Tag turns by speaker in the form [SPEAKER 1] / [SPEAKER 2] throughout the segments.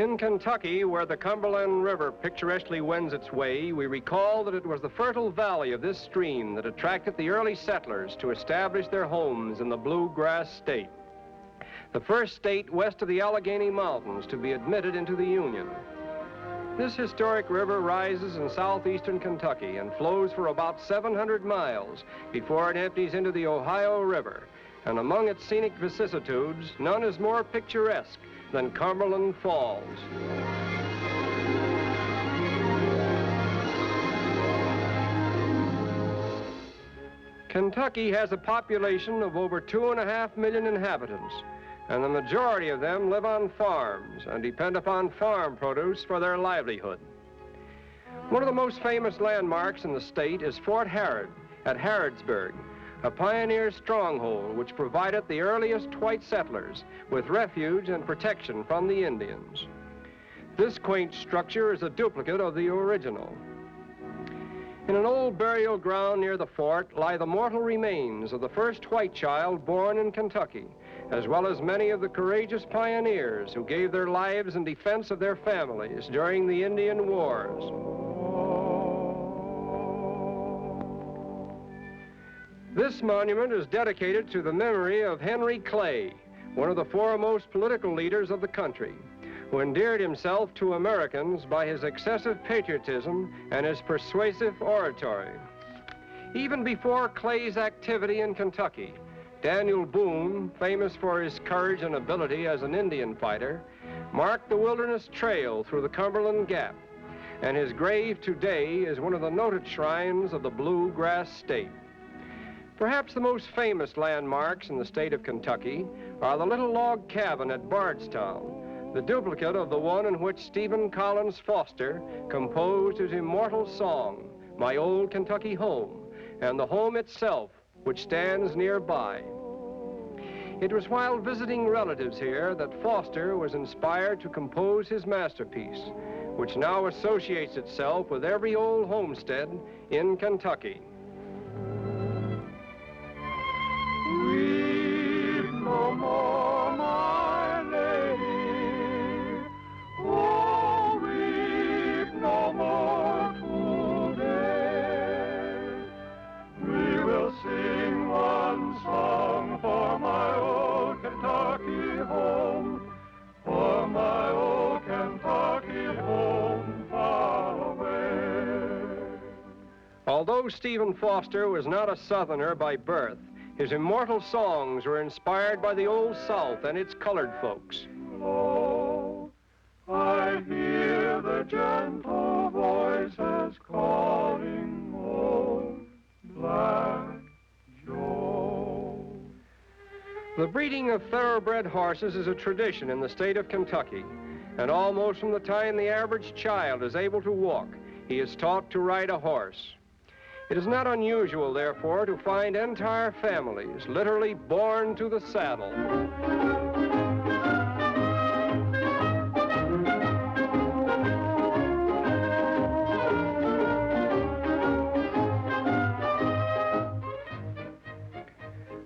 [SPEAKER 1] In Kentucky, where the Cumberland River picturesquely wends its way, we recall that it was the fertile valley of this stream that attracted the early settlers to establish their homes in the bluegrass state, the first state west of the Allegheny Mountains to be admitted into the Union. This historic river rises in southeastern Kentucky and flows for about 700 miles before it empties into the Ohio River, and among its scenic vicissitudes, none is more picturesque than Cumberland Falls. Kentucky has a population of over 2.5 million inhabitants, and the majority of them live on farms and depend upon farm produce for their livelihood. One of the most famous landmarks in the state is Fort Harrod at Harrodsburg, a pioneer stronghold which provided the earliest white settlers with refuge and protection from the Indians. This quaint structure is a duplicate of the original. In an old burial ground near the fort lie the mortal remains of the first white child born in Kentucky, as well as many of the courageous pioneers who gave their lives in defense of their families during the Indian Wars. This monument is dedicated to the memory of Henry Clay, one of the foremost political leaders of the country, who endeared himself to Americans by his excessive patriotism and his persuasive oratory. Even before Clay's activity in Kentucky, Daniel Boone, famous for his courage and ability as an Indian fighter, marked the wilderness trail through the Cumberland Gap, and his grave today is one of the noted shrines of the bluegrass state. Perhaps the most famous landmarks in the state of Kentucky are the little log cabin at Bardstown, the duplicate of the one in which Stephen Collins Foster composed his immortal song, My Old Kentucky Home, and the home itself, which stands nearby. It was while visiting relatives here that Foster was inspired to compose his masterpiece, which now associates itself with every old homestead in Kentucky.
[SPEAKER 2] Weep no more, my lady. Oh, weep no more today. We will sing one song for my old Kentucky home, for my old Kentucky home far away.
[SPEAKER 1] Although Stephen Foster was not a Southerner by birth, his immortal songs were inspired by the Old South and its colored folks.
[SPEAKER 2] Oh, I hear the gentle voices calling old Black Joe.
[SPEAKER 1] The breeding of thoroughbred horses is a tradition in the state of Kentucky, and almost from the time the average child is able to walk, he is taught to ride a horse. It is not unusual, therefore, to find entire families literally born to the saddle.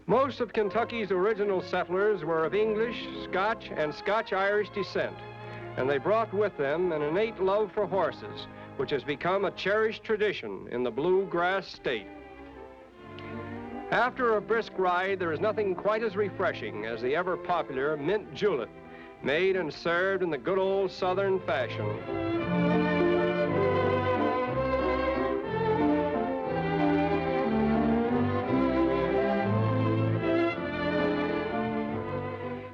[SPEAKER 1] Most of Kentucky's original settlers were of English, Scotch, and Scotch-Irish descent, and they brought with them an innate love for horses, which has become a cherished tradition in the bluegrass state. After a brisk ride, there is nothing quite as refreshing as the ever-popular mint julep, made and served in the good old Southern fashion.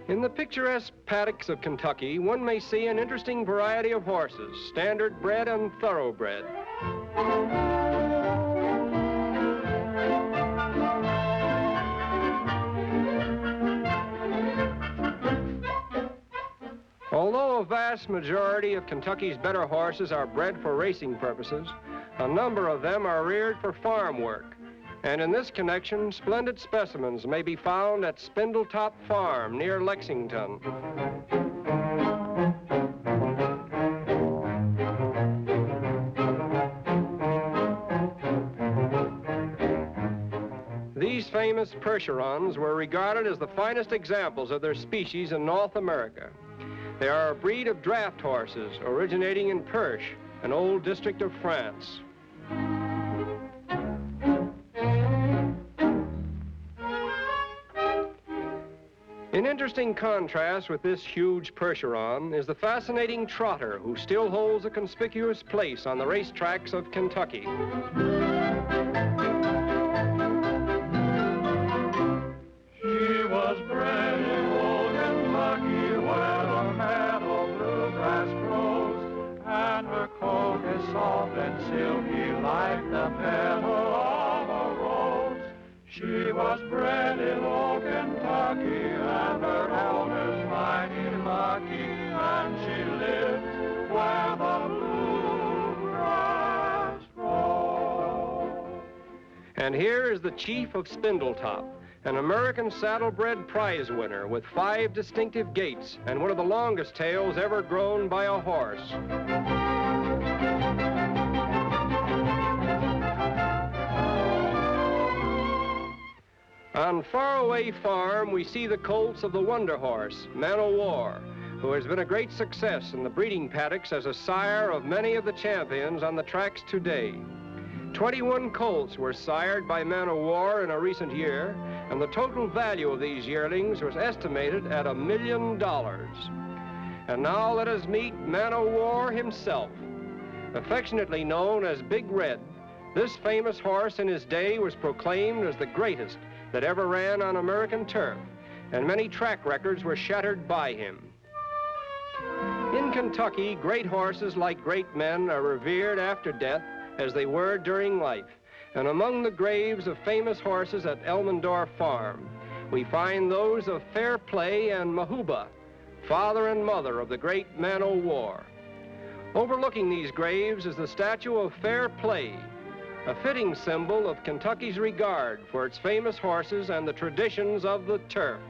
[SPEAKER 1] In the picturesque paddocks of Kentucky, one may see an interesting variety of horses, standard bred and thoroughbred. Although a vast majority of Kentucky's better horses are bred for racing purposes, a number of them are reared for farm work. And in this connection, splendid specimens may be found at Spindletop Farm near Lexington. These famous Percherons were regarded as the finest examples of their species in North America. They are a breed of draft horses originating in Perche, an old district of France. In interesting contrast with this huge Percheron is the fascinating trotter who still holds a conspicuous place on the racetracks of Kentucky.
[SPEAKER 2] She was bred in old Kentucky where the meadow bluegrass grows, and her coat is soft and silky like the petal of a rose. She was bred in old Kentucky, and her elders mighty lucky, and she lives where the bluegrass grows.
[SPEAKER 1] And here is the chief of Spindletop, an American saddlebred prize winner with 5 distinctive gaits and one of the longest tails ever grown by a horse. On Faraway Farm, we see the colts of the Wonder Horse, Man o' War, who has been a great success in the breeding paddocks as a sire of many of the champions on the tracks today. 21 colts were sired by Man o' War in a recent year, and the total value of these yearlings was estimated at $1 million. And now let us meet Man o' War himself. Affectionately known as Big Red, this famous horse in his day was proclaimed as the greatest that ever ran on American turf, and many track records were shattered by him. In Kentucky, great horses, like great men, are revered after death as they were during life. And among the graves of famous horses at Elmendorf Farm, we find those of Fair Play and Mahuba, father and mother of the great Man o' War. Overlooking these graves is the statue of Fair Play, a fitting symbol of Kentucky's regard for its famous horses and the traditions of the turf.